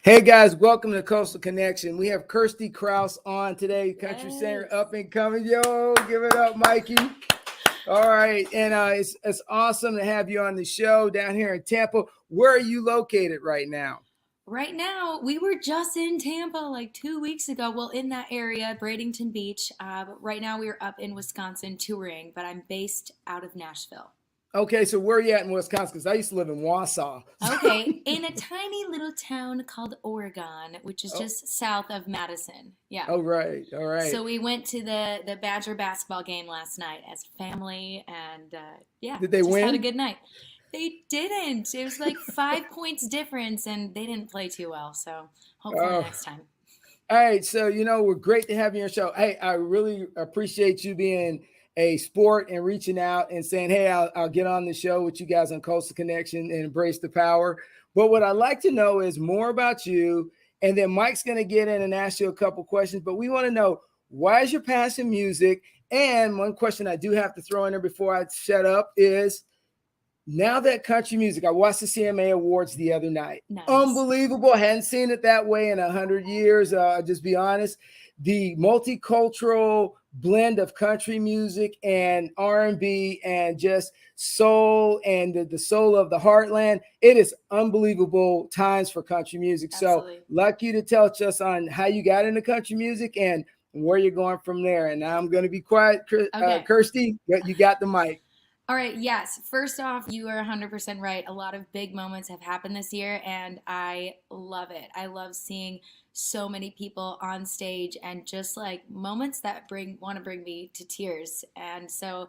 Hey guys, welcome to Coastal Connection. We have Kirstie Kraus on today, country singer, Yes. up and coming. Yo, give it up, Mikey. All right, and it's awesome to have you on the show down here in Tampa. Where are you located right now? Right now, we were just in Tampa like 2 weeks ago. Well, in that area, Bradenton Beach. But right now, we are up in Wisconsin touring, but I'm based out of Nashville. Okay, so where are you at in Wisconsin? Because I used to live in Wausau. Okay, in a tiny little town called Oregon, which is Oh, just south of Madison. Yeah. all right, all right. So we went to the Badger basketball game last night as a family, and yeah, Did they just had a win? good night. They didn't. It was like 5 points difference, and they didn't play too well. So hopefully Oh, next time. all right, so we're great to have you on your show. Hey, I really appreciate you being a sport and reaching out and saying, "Hey, I'll get on the show with you guys on Coastal Connection and embrace the power." But what I'd like to know is more about you, and then Mike's going to get in and ask you a couple questions. But we want to know, why is your passion music? And one question I do have to throw in there before I shut up is, now that country music, I watched the CMA Awards the other night. Nice. Unbelievable. I hadn't seen it that way in 100 years. Just be honest. The multicultural blend of country music and R&B and just soul and the soul of the heartland. It is unbelievable times for country music. So, Absolutely. like you to tell us on how you got into country music and where you're going from there. And now I'm going to be quiet. Okay. Kirstie, you got the mic. All right, yes. First off, you are 100% right. A lot of big moments have happened this year, and I love it. I love seeing so many people on stage and just like moments that bring me to tears. And so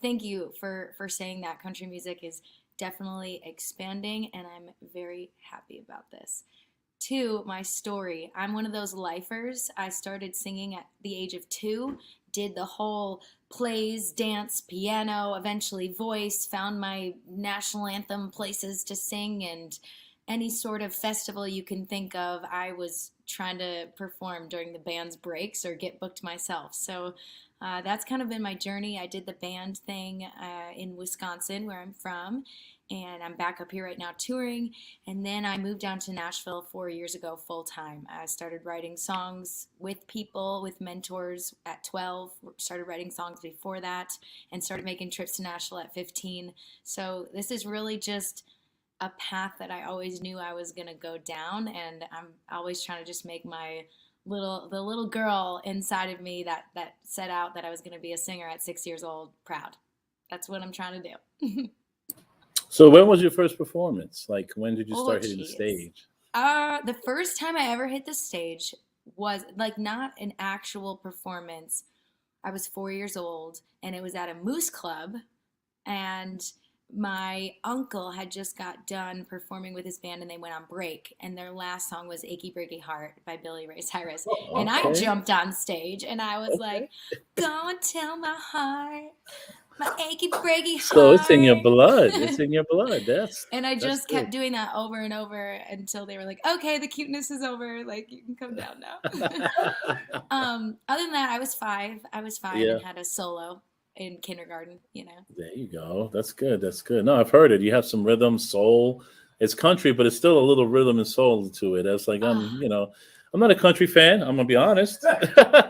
thank you for saying that. Country music is definitely expanding, and I'm very happy about this. Two, my story. I'm one of those lifers. I started singing at the age of 2, did the whole plays, dance, piano, eventually voice, found my national anthem places to sing, and any sort of festival you can think of, I was trying to perform during the band's breaks or get booked myself. So that's kind of been my journey. I did the band thing in Wisconsin, where I'm from, and I'm back up here right now touring. And then I moved down to Nashville 4 years ago full time. I started writing songs with people, with mentors at 12, started writing songs before that, and started making trips to Nashville at 15. So this is really just a path that I always knew I was going to go down. And I'm always trying to just make the little girl inside of me that set out that I was going to be a singer at 6 years old proud. That's what I'm trying to do. So when was your first performance? Like when did you Oh, start hitting the jeez. stage? The first time I ever hit the stage was like not an actual performance. I was 4 years old, and it was at a moose club, and my uncle had just got done performing with his band, and they went on break, and their last song was Achy Breaky Heart by Billy Ray Cyrus. Oh, And I okay. jumped on stage, and I was Okay. like, go and tell my heart, my achy breaky So it's in your heart. blood. It's in your blood. And I That's just good. kept doing that over and over until they were like, okay, the cuteness is over. Like, you can come down now. Other than that, I was five Yeah, and had a solo in kindergarten. there you go. That's good. That's good. No, I've heard it. You have some rhythm, soul. It's country, but it's still a little rhythm and soul to it. That's like Uh, I'm not a country fan. I'm gonna be honest.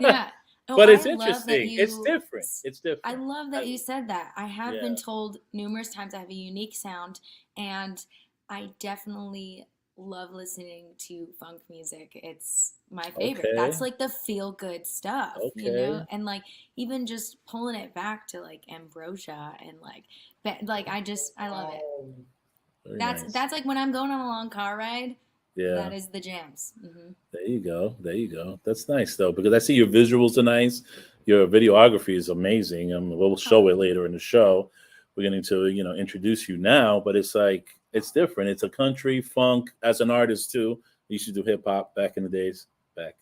yeah. Oh, But I it's love that interesting. It's you. different. It's I different. love that I, you said that. I have been yeah. told numerous times I have a unique sound, and I definitely love listening to funk music. It's my favorite. That's Okay. like the feel good stuff. Okay. And like even just pulling it back to like ambrosia and like I love it. Very nice. That's like when I'm going on a long car ride, Yeah. that is the jams. There you go. There you go. That's nice though, because I see your visuals are nice. Your videography is amazing. We'll show it Oh, later in the show. We're getting to introduce you now, but it's like it's different. It's a country funk as an artist too. You used to do hip hop back in the days. Back.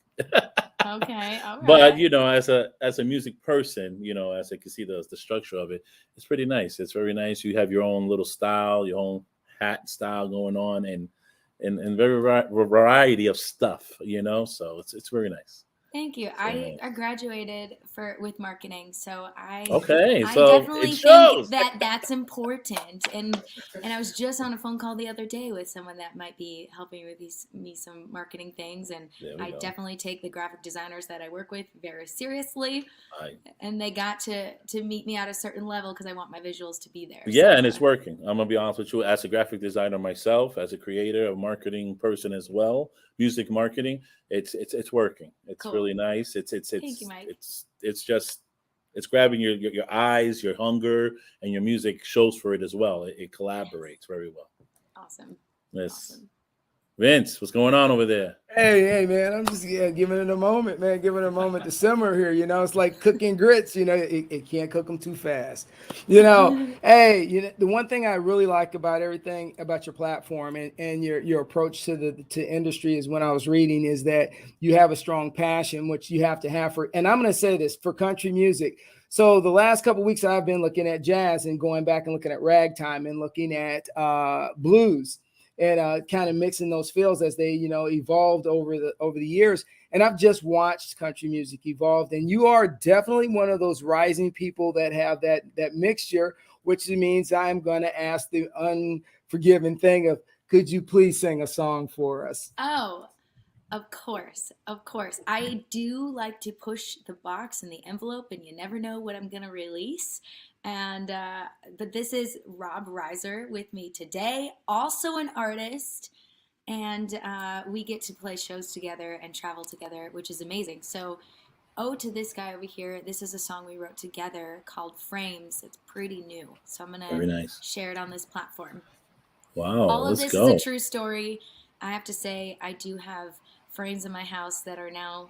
okay, all But right. as a music person, as I can see the structure of it, it's pretty nice. It's very nice. You have your own little style, your own hat style going on, and very variety of stuff. So it's very nice. Thank you. So I nice. graduated with marketing, so Okay, I so it definitely think shows. that that's important. And I was just on a phone call the other day with someone that might be helping with me some marketing things, and There we I go. definitely take the graphic designers that I work with very seriously. I, And they got to meet me at a certain level because I want my visuals to be there. yeah, So and it's working. I'm gonna be honest with you. As a graphic designer myself, as a creator, a marketing person as well, music marketing, it's working. It's cool. really nice. Thank you, Mike. It's just it's grabbing your eyes, your hunger, and your music shows for it as well. It collaborates very well. Awesome. Yes, Awesome. Vince, what's going on over there? Hey, man, I'm just giving it a moment, man, giving it a moment to simmer here. It's like cooking grits, it can't cook them too fast. Hey, the one thing I really like about everything about your platform and your approach to industry is when I was reading is that you have a strong passion, which you have to have for, and I'm going to say this for country music. So the last couple of weeks I've been looking at jazz and going back and looking at ragtime and looking at blues and kind of mixing those feels as they, evolved over the years. And I've just watched country music evolve, and you are definitely one of those rising people that have that mixture, which means I'm going to ask the unforgiving thing of, could you please sing a song for us? Oh, of course, of course. I do like to push the box and the envelope, and you never know what I'm gonna release. And but this is Rob Reiser with me today, also an artist, and we get to play shows together and travel together, which is amazing. So, oh, to this guy over here, this is a song we wrote together called Frames. It's pretty new, so I'm gonna Very nice. share it on this platform. Wow, All of let's this is a go. true story. I have to say, I do have frames in my house that are now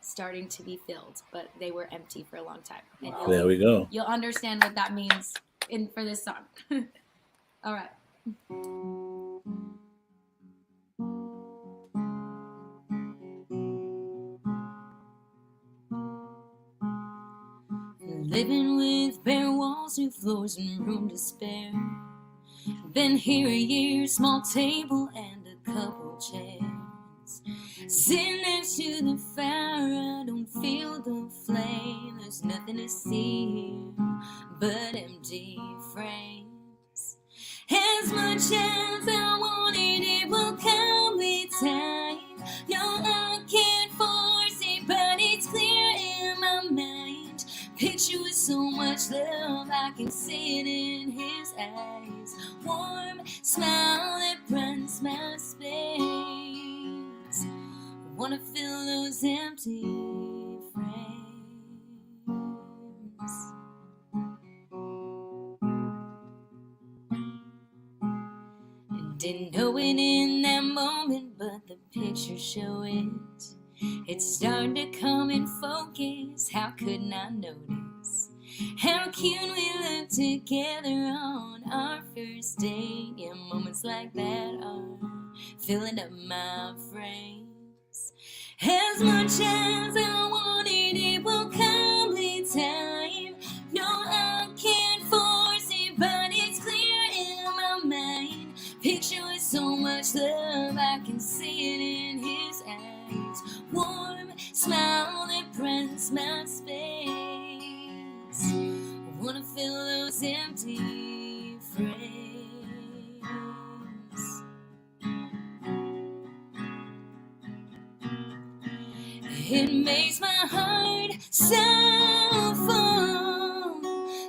starting to be filled, but they were empty for a long time. And There we go. you'll understand what that means for this song. All right. Living with bare walls, new floors, and room to spare. Been here a year, small table and a couple chairs. Sitting next to the fire, I don't feel the flame. There's nothing to see here but empty frames. As much as I wanted, it will come with time. No, I can't force it, but it's clear in my mind. Picture with so much love, I can see it in his eyes. Warm smile that brightens my space. Wanna fill those empty frames. And didn't know it in that moment, but the pictures show it. It's starting to come in focus. How couldn't I notice how cute we look together on our first date? Yeah, moments like that are filling up my frames. As much as I wanted, it will come with time. No, I can't force it, but it's clear in my mind. Picture with so much love, I can see it in his eyes. Warm smile that brightens my space. Wanna fill those empty frames. It makes my heart so full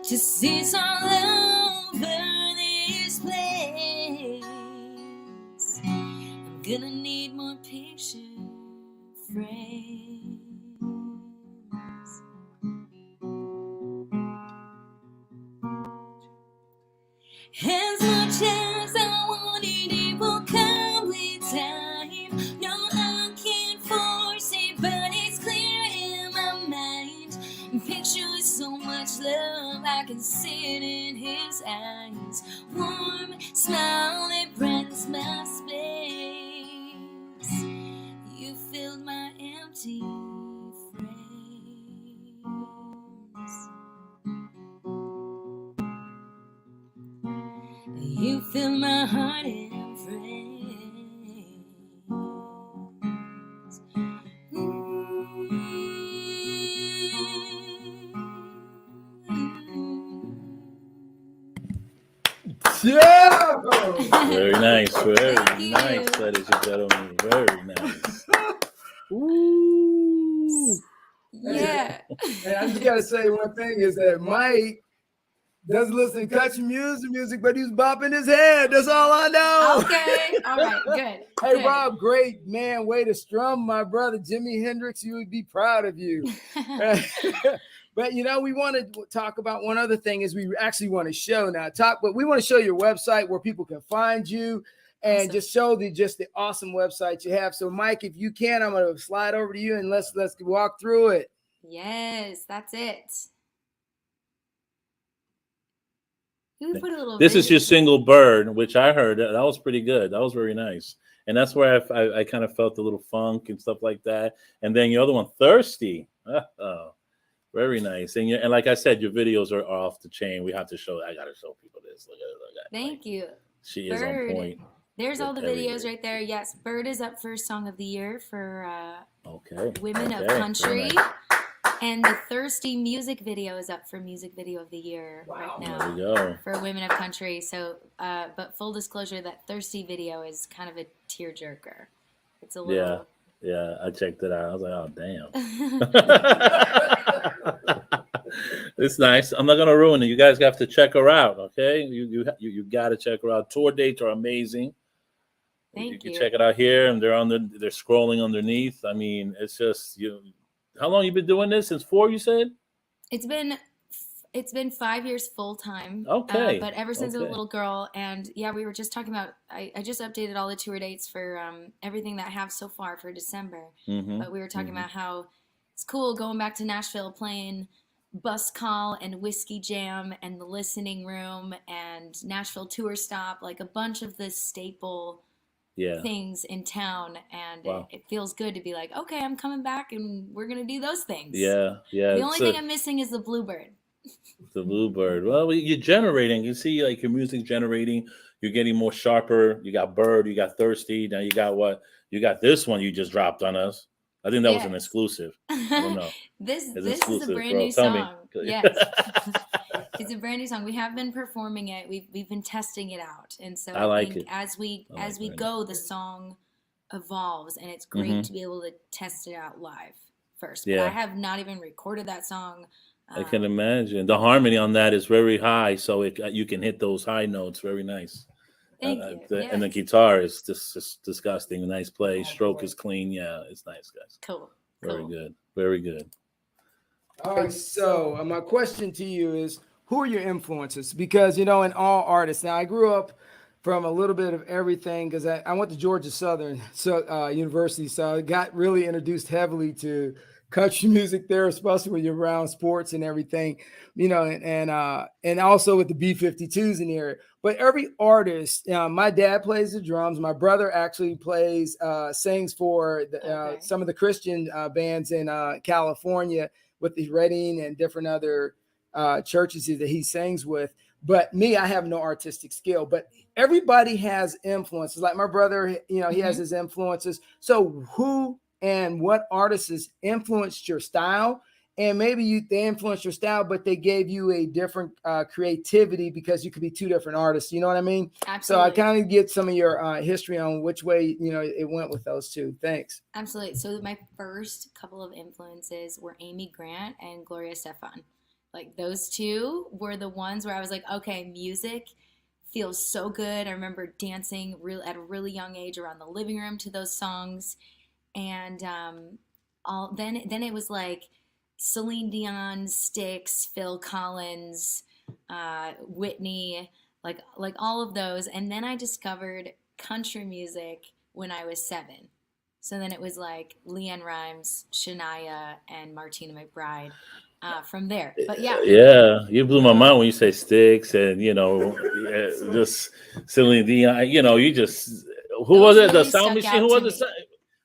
to see it's all over this place. I'm gonna need more picture frames. As much as I wanted, it will come with time. No, I can't force it, but it's clear in my mind. Picture with so much love, I can see it in his eyes. Warm smile that brightens my space. You filled my empty frames. You fill my heart and frames. Yeah. Very nice. Very Thank you. nice, ladies and gentlemen. Very nice. Ooh. Yeah. And I just gotta say one thing is that Mike doesn't listen to country music, but he's bopping his head. That's all I know. Okay. All right. Good. Hey, Good. Rob, great man. Way to strum, my brother Jimi Hendrix. You would be proud of you. But we want to talk about one other thing is we actually want to show now but we want to show your website where people can find you and Awesome. just show the awesome website you have. So Mike, if you can, I'm going to slide over to you and let's walk through it. Yes, that's it. You can put a little This is video- your single Bird, which I heard that was pretty good. That was very nice. And that's where I kind of felt a little funk and stuff like that. And then your other one, Thirsty. Oh, very nice. And like I said, your videos are off the chain. We have to show. I got to show people this. Look at it. Thank you. She is Bird. on point. There's all the with videos everything. right there. Yes, Bird is up for Song of the Year for Okay. Women of Very Country. nice. And the Thirsty music video is up for Music Video of the Year right There now we go. for Women of Country. So, but full disclosure, that Thirsty video is kind of a tearjerker. It's a little. Yeah, I checked it out. I was like, oh damn. It's nice. I'm not gonna ruin it. You guys have to check her out, okay? You got to check her out. Tour dates are amazing. Thank You can you. check it out here, and they're scrolling underneath. I mean, it's just you. How long you been doing this? Since 4, you said? It's been 5 years full time. Okay. But ever since I was a Okay. little girl, and yeah, we were just talking about. I just updated all the tour dates for everything that I have so far for December. Mm-hmm. But we were talking about how it's cool going back to Nashville, playing Bus Call and Whiskey Jam and the Listening Room and Nashville Tour Stop, like a bunch of the staple Yeah. things in town, and Wow. it feels good to be like, okay, I'm coming back and we're gonna do those things. Yeah. The only thing I'm missing is the Bluebird. The Bluebird. Well, you're generating. You see, like your music generating. You're getting more sharper. You got Bird. You got Thirsty. Now you got what? You got this one you just dropped on us. I think that was an Yes. exclusive. I don't know. This It's is a exclusive, brand bro. new Tell me. song. Yes. It's a brand new song. We have been performing it. We've been testing it out, and so I like think it. as we I like it. go, the song evolves, and it's great Mhm. to be able to test it out live first. But Yeah. I have not even recorded that song. I can imagine the harmony on that is very high, so you can hit those high notes very nice. Thank you. And the Yes. guitar is just disgusting. Nice play, stroke is clean. Yeah, it's nice, guys. Cool. Very Cool. good, very good. All right. So my question to you is, who are your influences? Because, in all artists, now I grew up from a little bit of everything because I went to Georgia Southern University. So I got really introduced heavily to country music there, especially when you're around sports and everything, and also with the B-52s in the area. But every artist, my dad plays the drums. My brother actually sings for Okay. some of the Christian bands in California with the Reading and different other churches that he sings with. But me, I have no artistic skill. But everybody has influences. Like my brother, he has his influences. So who and what artists influenced your style? And maybe they influenced your style, but they gave you a different creativity because you could be two different artists. You know what I mean? Absolutely. So I kind of get some of your history on which way, it went with those two. Thanks. Absolutely. So my first couple of influences were Amy Grant and Gloria Estefan. Like those two were the ones where I was like, okay, music feels so good. I remember dancing at a really young age around the living room to those songs. And then it was like Celine Dion, Styx, Phil Collins, Whitney, like all of those. And then I discovered country music when I was 7. So then it was like Leanne Rimes, Shania, and Martina McBride from there. But Yeah, you blew my mind when you say Sticks and just Celine Dion. You just who was it? The really Sound stuck Machine. out Who to was it?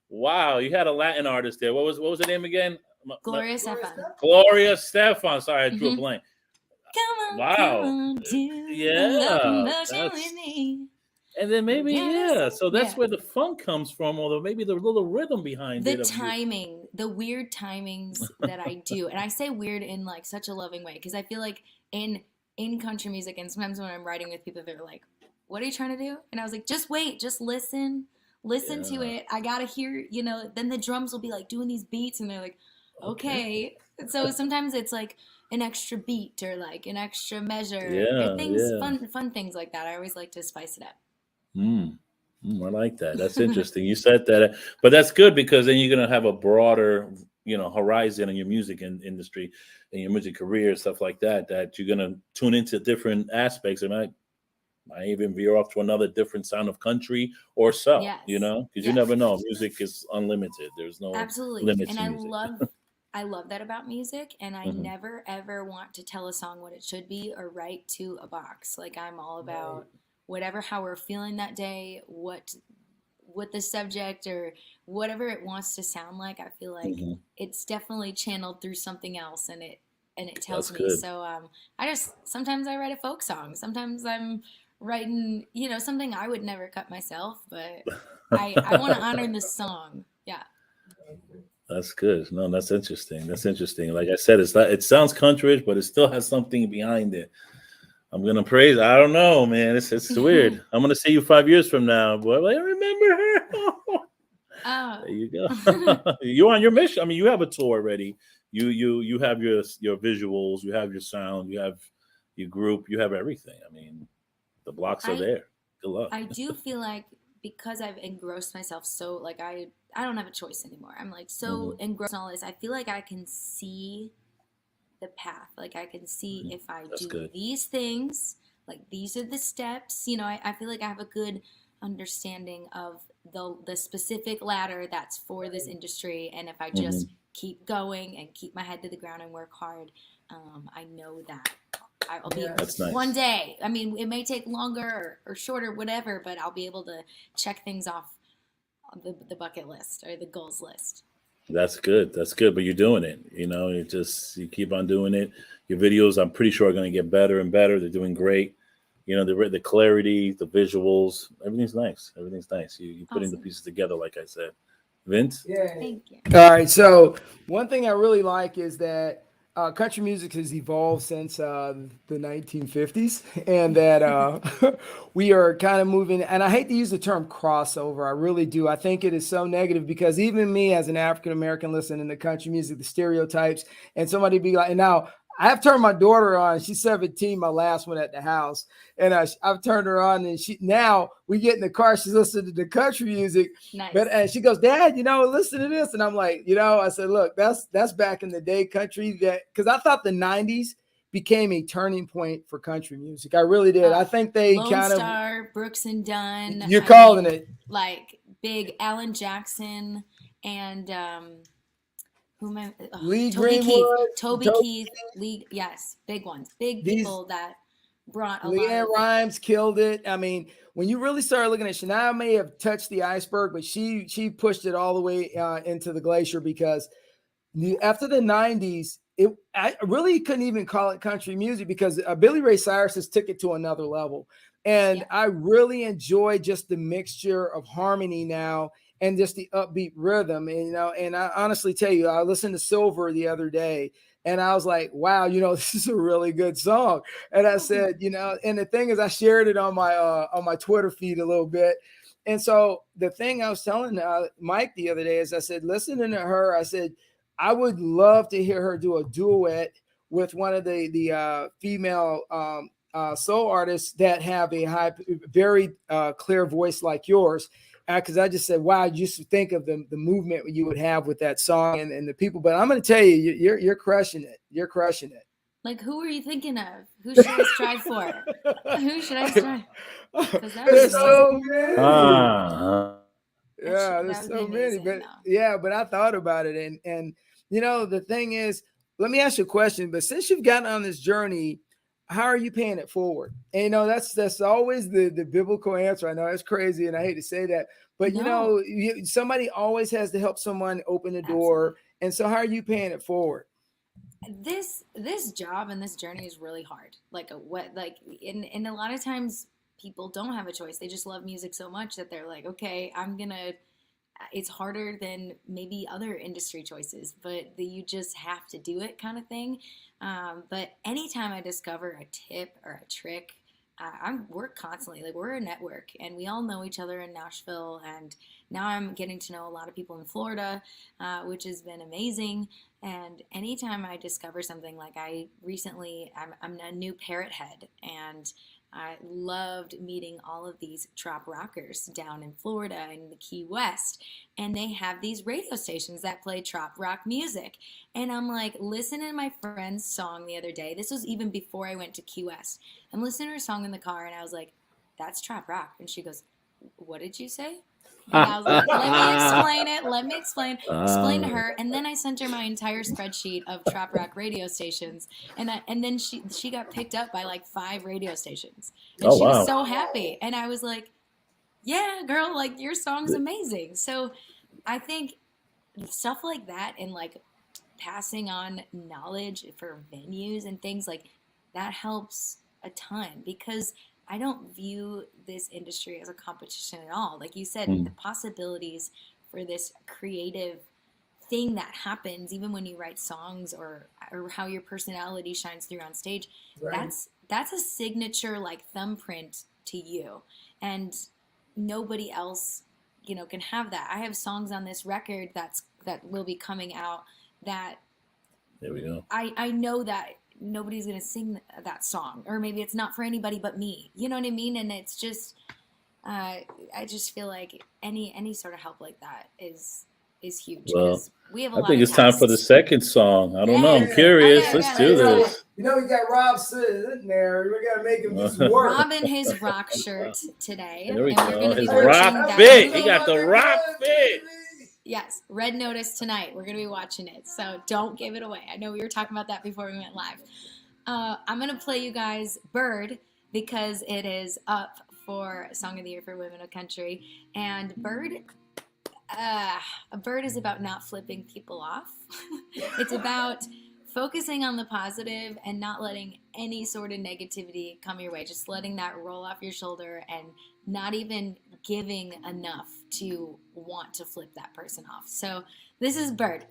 Wow, you had a Latin artist there. What was the name again? Gloria Estefan. Gloria Estefan. Sorry, I drew a blank. Come on, Wow. come on, do Yeah, the love motion that's- with me. And then maybe so that's Yeah. where the funk comes from, or maybe the little rhythm behind The it. timing, the weird timings that I do, and I say weird in like such a loving way because I feel like in in country music, and sometimes when I'm writing with people, they're like, what are you trying to do? And I was like, just wait, just listen to Yeah. it. I gotta hear, then the drums will be like doing these beats, and they're like, okay. So sometimes it's like an extra beat or like an extra measure or Yeah, things, yeah. fun things like that. I always like to spice it up. I like that. That's interesting. You said that, but that's good because then you're gonna have a broader, horizon in your music industry, and your music career, stuff like that. That you're gonna tune into different aspects, and might even veer off to another different sound of country or so. Yes. Because you Yes. never know. Music is unlimited. There's no Absolutely. limits And to I music. love that about music, and I Mhm. never ever want to tell a song what it should be or write to a box. Like I'm all about whatever, how we're feeling that day, what the subject or whatever it wants to sound like. I feel like Mhm. it's definitely channeled through something else, and it tells That's me. good. So I just sometimes I write a folk song. Sometimes I'm writing, something I would never cut myself, but I want to honor the song. Yeah. That's good. No, that's interesting. That's interesting. Like I said, it's not. It sounds countryish, but it still has something behind it. I'm gonna praise. I don't know, man. It's weird. I'm gonna see you 5 years from now, boy. Like, I remember her. Oh. There you go. You're on your mission. I mean, you have a tour already. You have your visuals. You have your sound. You have your group. You have everything. I mean, the blocks are I there. Good luck. I do feel like because I've engrossed myself so like I don't have a choice anymore. I'm like so Hmm. engrossed in all this. I feel like I can see the path. Like I can see if I That's do good. these things, like these are the steps. I feel like I have a good understanding of the specific ladder that's for this industry. And if I Hmm. just keep going and keep my head to the ground and work hard, I know that I'll be That's one nice. day. I mean, it may take longer or shorter, whatever, but I'll be able to check things off on the bucket list or the goals list. That's good. That's good. But you're doing it. You keep on doing it. Your videos, I'm pretty sure, are going to get better and better. They're doing great. The clarity, the visuals, everything's nice. Everything's nice. You putting the Awesome. pieces together, like I said. Vince. Yeah. Thank you. All right. So one thing I really like is that country music has evolved since the 1950s, and that we are kind of moving. And I hate to use the term crossover. I really do. I think it is so negative because even me, as an African American, listening to country music, the stereotypes, and somebody be like, and now. I've turned my daughter on. She's 17, my last one at the house. And I've turned her on, and now we get in the car. She's listening to the country music. Nice. But and she goes, Dad, listen to this. And I'm like, I said, look, that's back in the day country, that because I thought the 90s became a turning point for country music. I really did. I think they Lone kind of Star, Brooks and Dunn. you're calling it Like big Alan Jackson and who am I? Lee Toby Keith. Greenwood, Toby Keith. Lee. Yes, big ones. Big these people that brought a lot Leanne of. Rhymes killed it. I mean, when you really started looking at Shania, may have touched the iceberg, but she pushed it all the way into the glacier because after the 90s, I really couldn't even call it country music because Billy Ray Cyrus has took it to another level. And Yeah. I really enjoy just the mixture of harmony now and just the upbeat rhythm. And I honestly tell you, I listened to Silver the other day and I was like, wow, this is a really good song. And I said, and the thing is, I shared it on my Twitter feed a little bit. And so the thing I was telling Mike the other day is I said, listening to her, I said, I would love to hear her do a duet with one of the female soul artists that have a very clear voice like yours. Because I just said, wow, I used to think of the movement you would have with that song and the people. But I'm going to tell you, you're crushing it. You're crushing it. Like, who are you thinking of? Who should I strive for? Who should I strive? Because that would There's be amazing. so many. Yeah, there's That would be so many, amazing, but though. but I thought about it, and the thing is, let me ask you a question. But since you've gotten on this journey, how are you paying it forward? And that's always the biblical answer. I know it's crazy, and I hate to say that, but No, somebody always has to help someone open the door, absolutely. and so how are you paying it forward? This job and this journey is really hard. And a lot of times people don't have a choice. They just love music so much that they're like, okay, it's harder than maybe other industry choices, but you just have to do it kind of thing. But anytime I discover a tip or a trick, we're constantly like, we're a network and we all know each other in Nashville. And now I'm getting to know a lot of people in Florida, which has been amazing. And anytime I discover something, like I'm a new parrot head, and I loved meeting all of these trop rockers down in Florida and the Key West. And they have these radio stations that play trop rock music. And I'm like, listening to my friend's song the other day. This was even before I went to Key West. I'm listening to her song in the car, and I was like, that's trop rock. And she goes, what did you say? And I was like, let me explain to her. And then I sent her my entire spreadsheet of trop rock radio stations. And then she got picked up by like 5 radio stations. And she was so happy. And I was like, yeah, girl, like your song's amazing. So I think stuff like that, and like passing on knowledge for venues and things like that helps a ton, because I don't view this industry as a competition at all. Like you said, the possibilities for this creative thing that happens, even when you write songs, or how your personality shines through on stage, right. That's a signature, like, thumbprint to you. And nobody else, can have that. I have songs on this record that will be coming out that there we go. I know that nobody's going to sing that song, or maybe it's not for anybody but me. You know what I mean? And it's just, I just feel like any sort of help like that is huge. Well, we have I think it's time for the second song. I don't know. I'm curious. Let's do this. We got Rob sitting there. We got to make him just work. Rob in his rock shirt today. There we go. His rock fit. He got the rock fit. Yes, Red Notice tonight. We're going to be watching it, so don't give it away. I know we were talking about that before we went live. I'm going to play you guys Bird, because it is up for Song of the Year for Women of Country. And Bird is about not flipping people off. It's about focusing on the positive and not letting any sort of negativity come your way. Just letting that roll off your shoulder and not even giving enough to want to flip that person off. So this is Bird.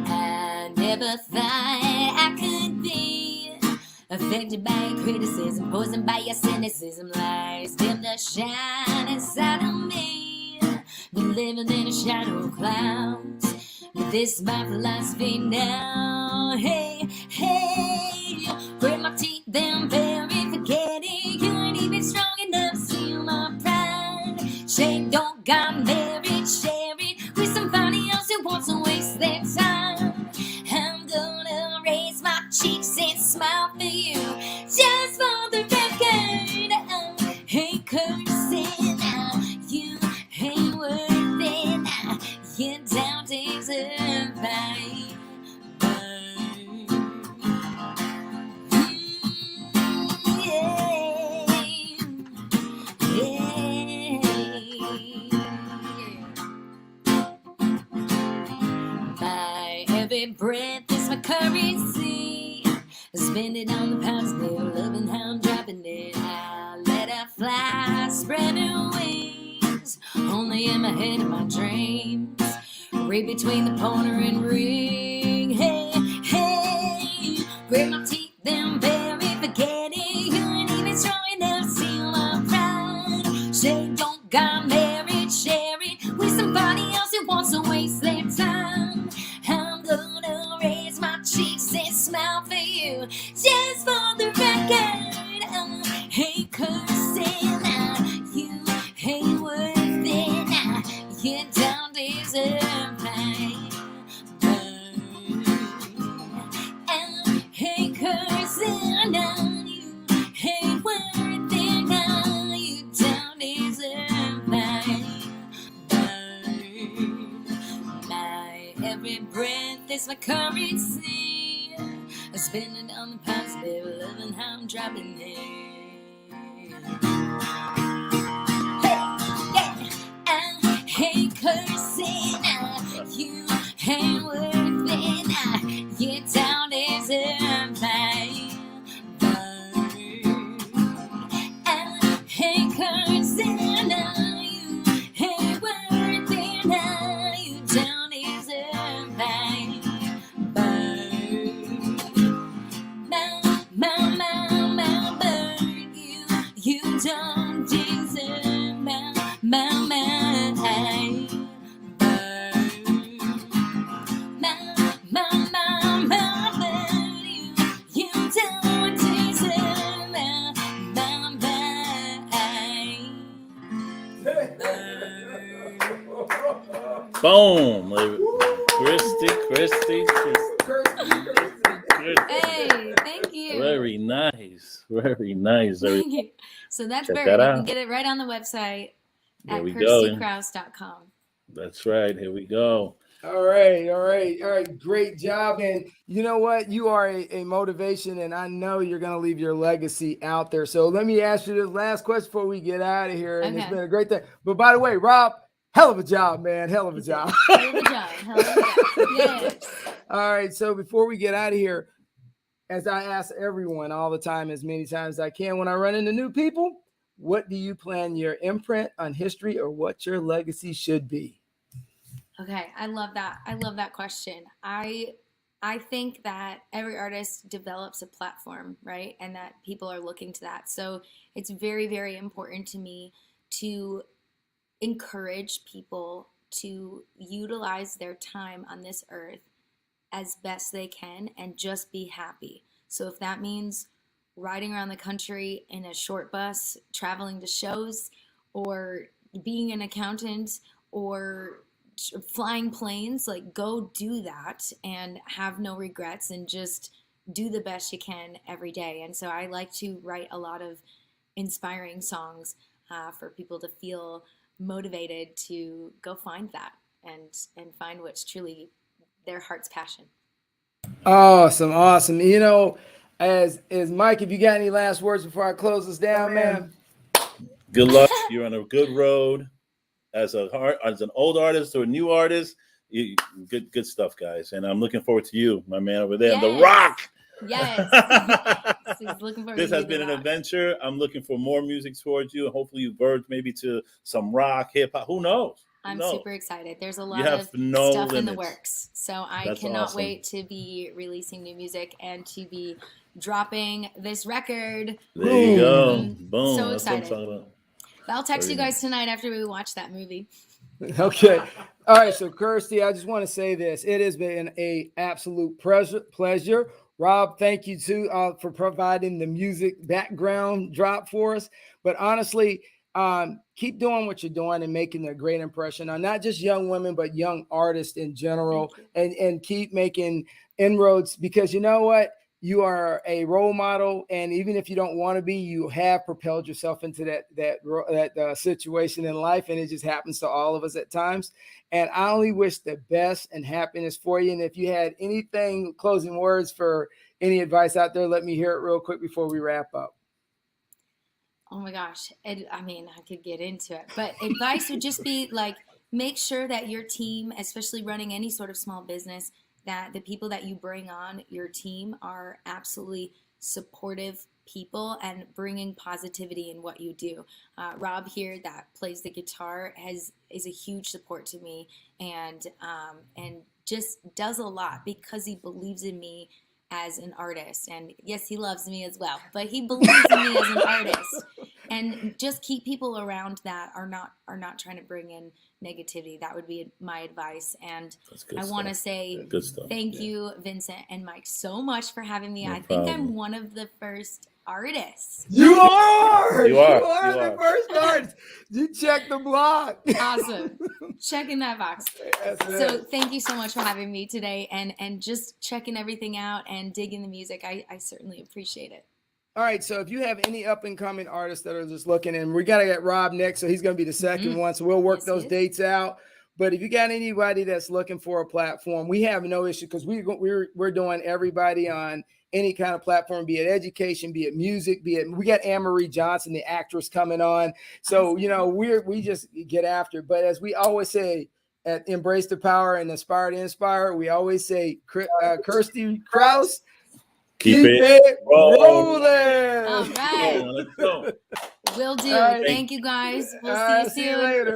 I never thought I could be affected by your criticism, poisoned by your cynicism, lies dim the shine inside of me. Been living in a shadow of clouds, but this is my philosophy now. Hey, grit my teeth, then bury forgetting. You ain't even strong enough to seal my pride. Shame don't got married, share it with somebody else who wants to waste their time. I'm gonna raise my cheeks and smile for you, just for the record. I ain't cursing, you ain't worth it, you don't deserve my burn. My every breath is my currency. I spend it on the positive, loving how I'm dropping it. I let her fly, spread her wings, only in my head and my dreams. Read between the pointer and ring. Hey, grit my teeth, then bury forgetting. You ain't even strong enough to seal my pride. Say don't got married, share it with somebody else who wants to waste their time. I'm gonna raise my cheeks and smile for you, just for the record. I ain't cursing, you ain't worth it, you don't deserve my burn. I ain't cursing, you ain't worth it, you don't deserve my burn. My every breath is my currency. I spend it on the positive, loving how I'm dropping it. Hey, yeah, I hate cursing, you ain't worth it. You don't deserve pain. Ain't cursing you, ain't worth it. You don't deserve pain. Burn you. You don't deserve my pain. You don't deserve my Boom. Kirstie. Hey, thank you. Very nice. Very nice. Thank you. So that's Check Bird. that You out. can get it right on the website There at we go. KirstieKraus.com. That's right. Here we go. All right. Great job. And you know what? You are a motivation, and I know you're going to leave your legacy out there. So let me ask you this last question before we get out of here. And It's been a great thing. But by the way, Rob, hell of a job, man. Hell of a job. Hell of a job. Hell of a job. Yes. All right. So before we get out of here, as I ask everyone all the time, as many times as I can, when I run into new people, what do you plan your imprint on history, or what your legacy should be? Okay, I love that. I love that question. I think that every artist develops a platform, right? And that people are looking to that. So it's very, very important to me to encourage people to utilize their time on this earth as best they can and just be happy. So if that means riding around the country in a short bus, traveling to shows, or being an accountant, or flying planes, like, go do that and have no regrets and just do the best you can every day. And so I like to write a lot of inspiring songs for people to feel motivated to go find that and find what's truly their heart's passion. Awesome. You know, as Mike, if you got any last words before I close this down, man. Good luck. You're on a good road. As an old artist or a new artist, good stuff, guys. And I'm looking forward to you, my man over there, Yes. The Rock. Yes. He's looking forward This to has you, been The an Rock. adventure. I'm looking for more music towards you, and hopefully you verge maybe to some rock, hip hop. Who knows? I'm super excited. There's a lot You have of no stuff in the limits. works. So I That's cannot awesome. wait to be releasing new music and to be dropping this record. There you go. I'm Boom. so That's what I'm excited. talking about. I'll text Very you guys tonight after we watch that movie. Okay. All right. So, Kirstie, I just want to say this. It has been an absolute pleasure. Rob, thank you too for providing the music background drop for us. But honestly, keep doing what you're doing and making a great impression on not just young women, but young artists in general, and keep making inroads, because you know what? You are a role model, and even if you don't want to be, you have propelled yourself into that situation in life, and it just happens to all of us at times. And I only wish the best and happiness for you. And if you had anything, closing words for any advice out there, let me hear it real quick before we wrap up. Oh my gosh. I could get into it, but advice would just be like, make sure that your team, especially running any sort of small business, that the people that you bring on your team are absolutely supportive people and bringing positivity in what you do. Rob here, that plays the guitar, is a huge support to me, and just does a lot because he believes in me as an artist. And yes, he loves me as well, but he believes in me as an artist. And just keep people around that are not trying to bring in negativity. That would be my advice. And I want to say thank you, Vincent and Mike, so much for having me. I think I'm one of the first artists. You are the first artist. You check the block. Awesome. Checking that box. So thank you so much for having me today and just checking everything out and digging the music. I certainly appreciate it. All right, so if you have any up-and-coming artists that are just looking, and we got to get Rob next, so he's going to be the second one, so we'll work those dates out. But if you got anybody that's looking for a platform, we have no issue, because we're doing everybody on any kind of platform, be it education, be it music, we got Anne-Marie Johnson, the actress, coming on. So, you know, we just get after it. But as we always say, at Embrace the Power and Aspire to Inspire, we always say, Kirstie Kraus, keep it rolling. All right. Let's go. Will do. All right. Thank you guys. We'll see you soon. later.